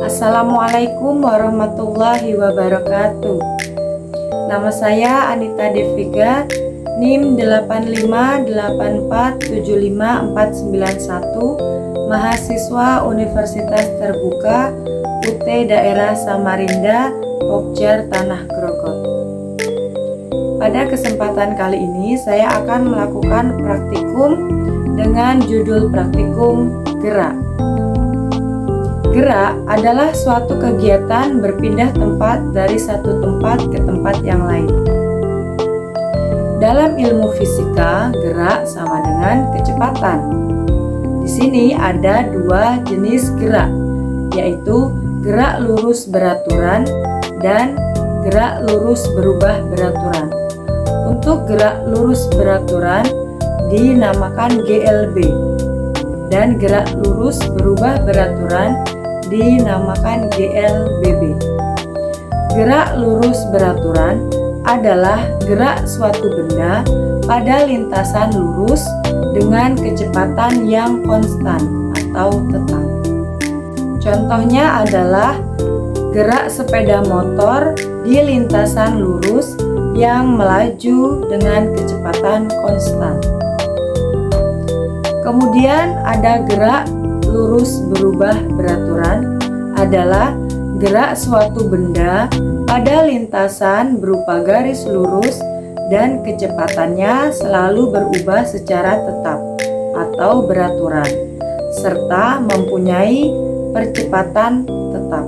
Assalamualaikum warahmatullahi wabarakatuh. Nama saya Anita Deviga, NIM 858475491, mahasiswa Universitas Terbuka UT Daerah Samarinda, Pokjar, Tanah Grogol. Pada kesempatan kali ini saya akan melakukan praktikum dengan judul praktikum gerak. Gerak adalah suatu kegiatan berpindah tempat dari satu tempat ke tempat yang lain. Dalam ilmu fisika, gerak sama dengan kecepatan. Di sini ada dua jenis gerak, yaitu gerak lurus beraturan dan gerak lurus berubah beraturan. Untuk gerak lurus beraturan dinamakan GLB dan gerak lurus berubah beraturan dinamakan GLBB. Gerak lurus beraturan adalah gerak suatu benda pada lintasan lurus dengan kecepatan yang konstan atau tetap. Contohnya adalah gerak sepeda motor di lintasan lurus yang melaju dengan kecepatan konstan. Kemudian ada gerak lurus berubah beraturan adalah gerak suatu benda pada lintasan berupa garis lurus dan kecepatannya selalu berubah secara tetap atau beraturan serta mempunyai percepatan tetap.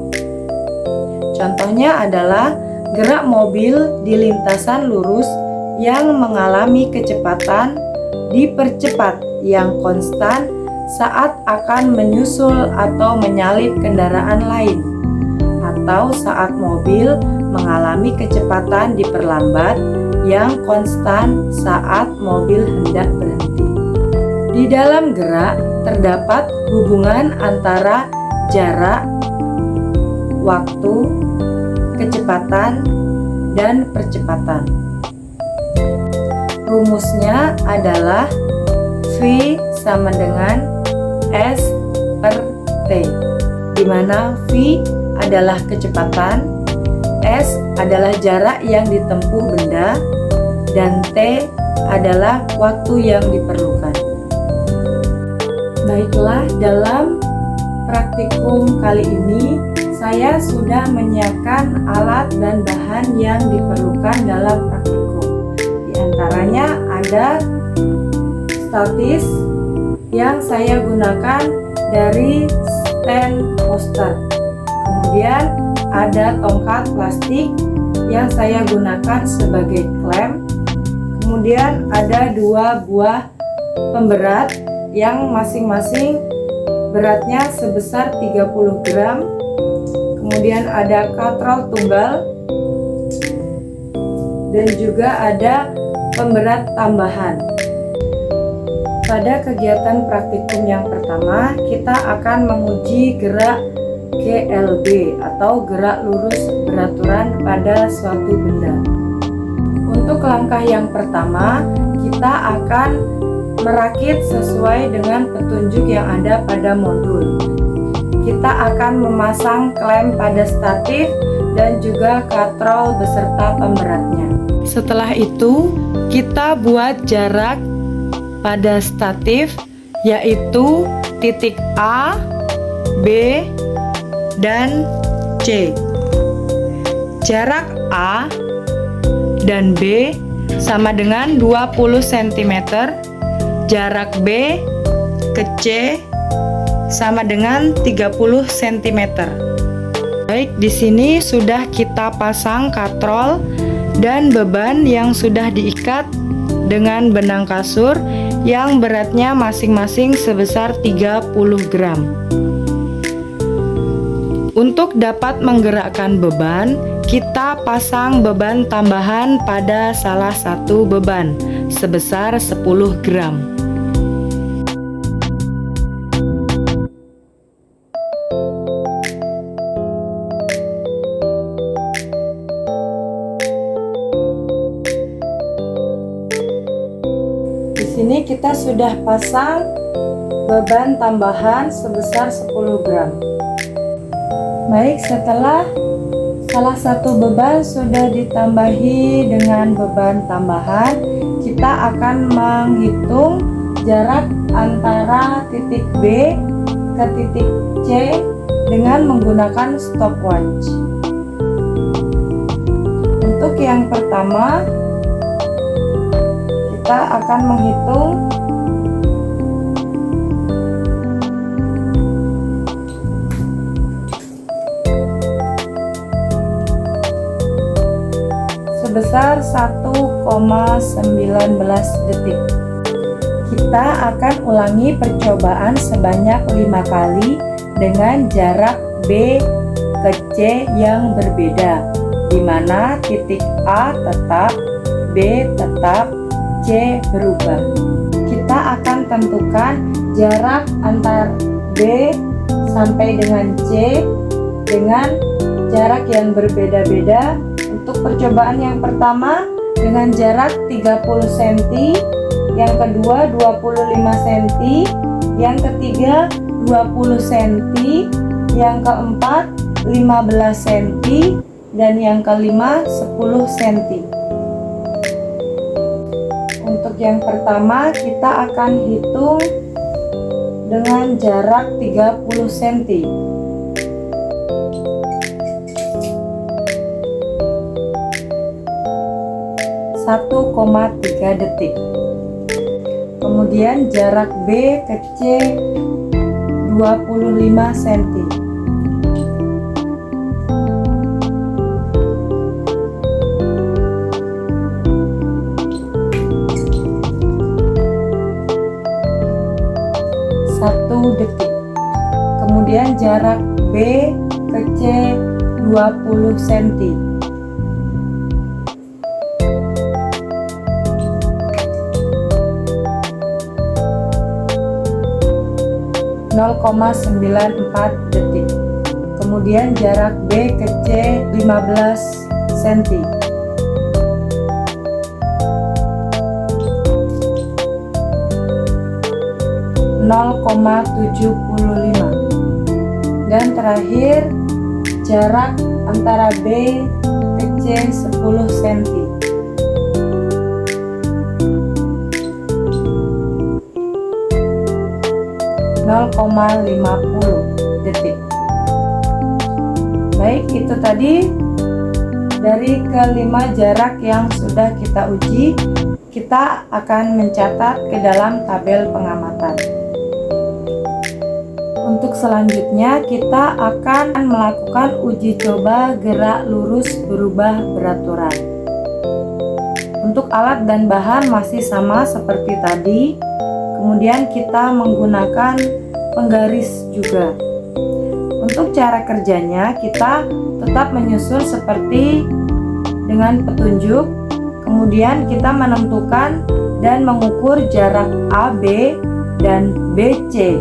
Contohnya adalah gerak mobil di lintasan lurus yang mengalami kecepatan dipercepat yang konstan saat akan menyusul atau menyalip kendaraan lain, atau saat mobil mengalami kecepatan diperlambat yang konstan saat mobil hendak berhenti. Di dalam gerak terdapat hubungan antara jarak, waktu, kecepatan, dan percepatan. Rumusnya adalah V sama dengan S per T, di mana V adalah kecepatan, S adalah jarak yang ditempuh benda, dan T adalah waktu yang diperlukan. Baiklah, dalam praktikum kali ini saya sudah menyiapkan alat dan bahan yang diperlukan dalam praktikum. Di antaranya ada statis yang saya gunakan dari stand poster. Kemudian ada tongkat plastik yang saya gunakan sebagai klem. Kemudian ada dua buah pemberat yang masing-masing beratnya sebesar 30 gram. Kemudian ada katrol tunggal dan juga ada pemberat tambahan. Pada kegiatan praktikum yang pertama, kita akan menguji gerak GLB atau gerak lurus beraturan pada suatu benda. Untuk langkah yang pertama, kita akan merakit sesuai dengan petunjuk yang ada pada modul. Kita akan memasang klem pada statif dan juga katrol beserta pemberatnya. Setelah itu, kita buat jarak pada statif, yaitu titik A, B, dan C. Jarak A dan B sama dengan 20 cm, jarak B ke C sama dengan 30 cm. Baik, di sini sudah kita pasang katrol dan beban yang sudah diikat dengan benang kasur yang beratnya masing-masing sebesar 30 gram. Untuk dapat menggerakkan beban, kita pasang beban tambahan pada salah satu beban sebesar 10 gram. Di sini kita sudah pasang beban tambahan sebesar 10 gram. Baik, setelah salah satu beban sudah ditambahi dengan beban tambahan, kita akan menghitung jarak antara titik B ke titik C dengan menggunakan stopwatch. Untuk yang pertama, kita akan menghitung sebesar 1,19 detik. Kita akan ulangi percobaan sebanyak 5 kali dengan jarak B ke C yang berbeda, di mana titik A tetap, B tetap, C berubah. Kita akan tentukan jarak antar B sampai dengan C dengan jarak yang berbeda-beda. Untuk percobaan yang pertama dengan jarak 30 cm, yang kedua 25 cm, yang ketiga 20 cm, yang keempat 15 cm, dan yang kelima 10 cm. Untuk yang pertama kita akan hitung dengan jarak 30 cm. 1,3 detik. Kemudian jarak B ke C 25 cm. 1 detik. Kemudian jarak B ke C 20 cm. 0,94 detik. Kemudian jarak B ke C 15 cm. 0,75. Dan terakhir jarak antara B ke C 10 cm. 0,50 detik. Baik, itu tadi dari kelima jarak yang sudah kita uji. Kita akan mencatat ke dalam tabel pengamatan. Untuk selanjutnya kita akan melakukan uji coba gerak lurus berubah beraturan. Untuk alat dan bahan masih sama seperti tadi. Kemudian kita menggunakan penggaris juga. Untuk cara kerjanya kita tetap menyusun seperti dengan petunjuk. Kemudian kita menentukan dan mengukur jarak AB dan BC.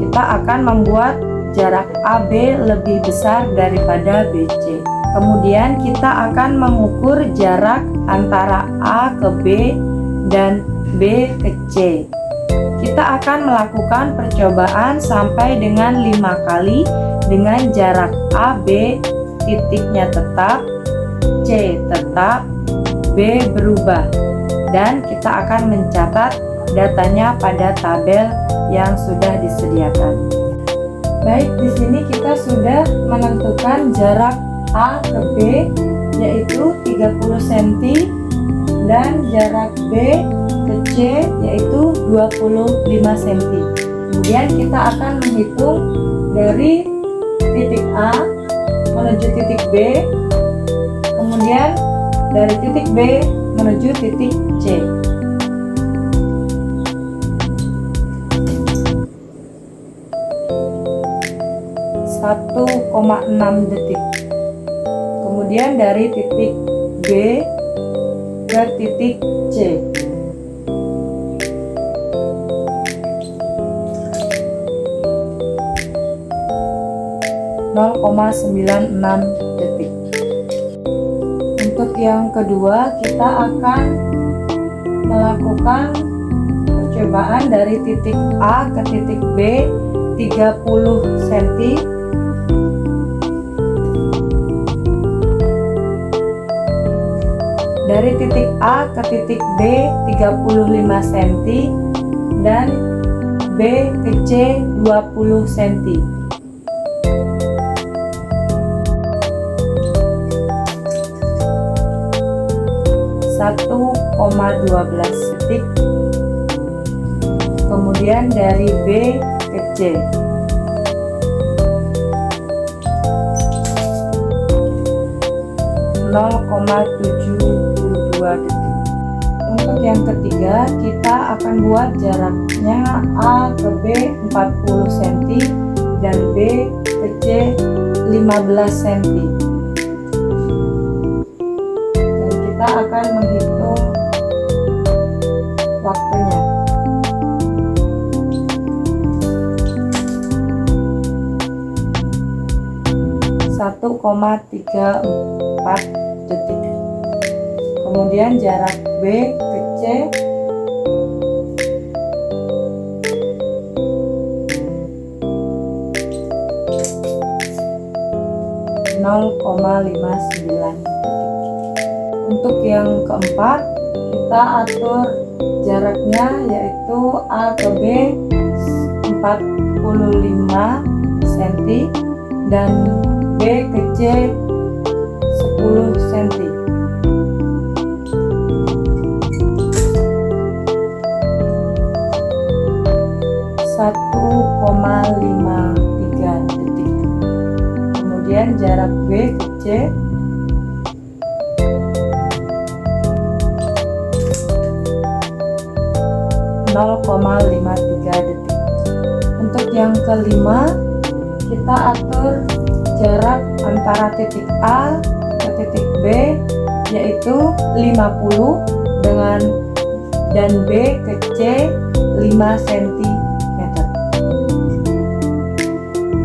Kita akan membuat jarak AB lebih besar daripada BC. Kemudian kita akan mengukur jarak antara A ke B dan B ke C. Kita akan melakukan percobaan sampai dengan 5 kali dengan jarak AB, titiknya tetap, C tetap, B berubah, dan kita akan mencatat datanya pada tabel yang sudah disediakan. Baik, di sini kita sudah menentukan jarak A ke B yaitu 30 cm dan jarak B ke C yaitu 25 cm. Kemudian kita akan menghitung dari titik A menuju titik B, kemudian dari titik B menuju titik C. Satu 1,6 detik. Kemudian dari titik B ke titik C. 0,96 detik. Untuk yang kedua, kita akan melakukan percobaan dari titik A ke titik B 30 cm. Dari titik A ke titik B 35 cm dan B ke C 20 cm. Satu 1,12 detik. Kemudian dari B ke C 0,72 detik. Untuk yang ketiga, kita akan buat jaraknya A ke B 40 cm dan B ke C 15 cm. Dan kita akan menghitung waktunya. Satu 1,34 detik. Kemudian jarak B ke C 0,59 detik. Untuk yang keempat, kita atur jaraknya yaitu A ke B 45 cm dan B ke C 10 cm. Satu 1,53 detik. Kemudian jarak B ke C 0,53 detik. Untuk yang kelima, kita atur jarak antara titik A ke titik B yaitu 50 dan B ke C 5 cm.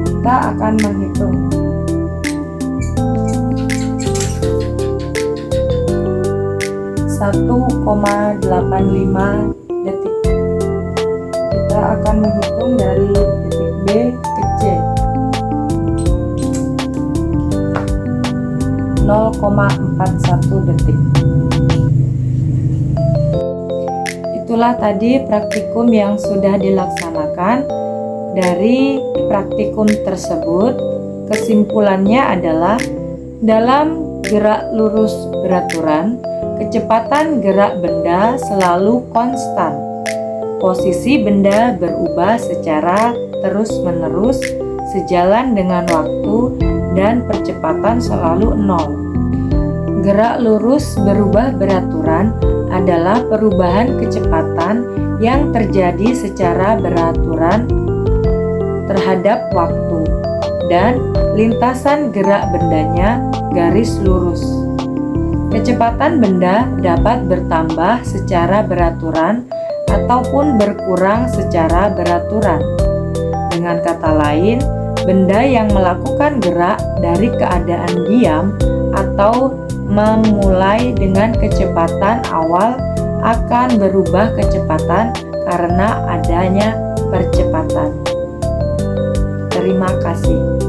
Kita akan menghitung. Satu 1,85 detik. Kita akan menghitung dari titik B ke C 0,41 detik. Itulah tadi praktikum yang sudah dilaksanakan. Dari praktikum tersebut, kesimpulannya adalah dalam gerak lurus beraturan, kecepatan gerak benda selalu konstan. Posisi benda berubah secara terus-menerus sejalan dengan waktu dan percepatan selalu nol. Gerak lurus berubah beraturan adalah perubahan kecepatan yang terjadi secara beraturan terhadap waktu dan lintasan gerak bendanya garis lurus. Kecepatan benda dapat bertambah secara beraturan ataupun berkurang secara beraturan. Dengan kata lain, benda yang melakukan gerak dari keadaan diam atau memulai dengan kecepatan awal akan berubah kecepatan karena adanya percepatan. Terima kasih.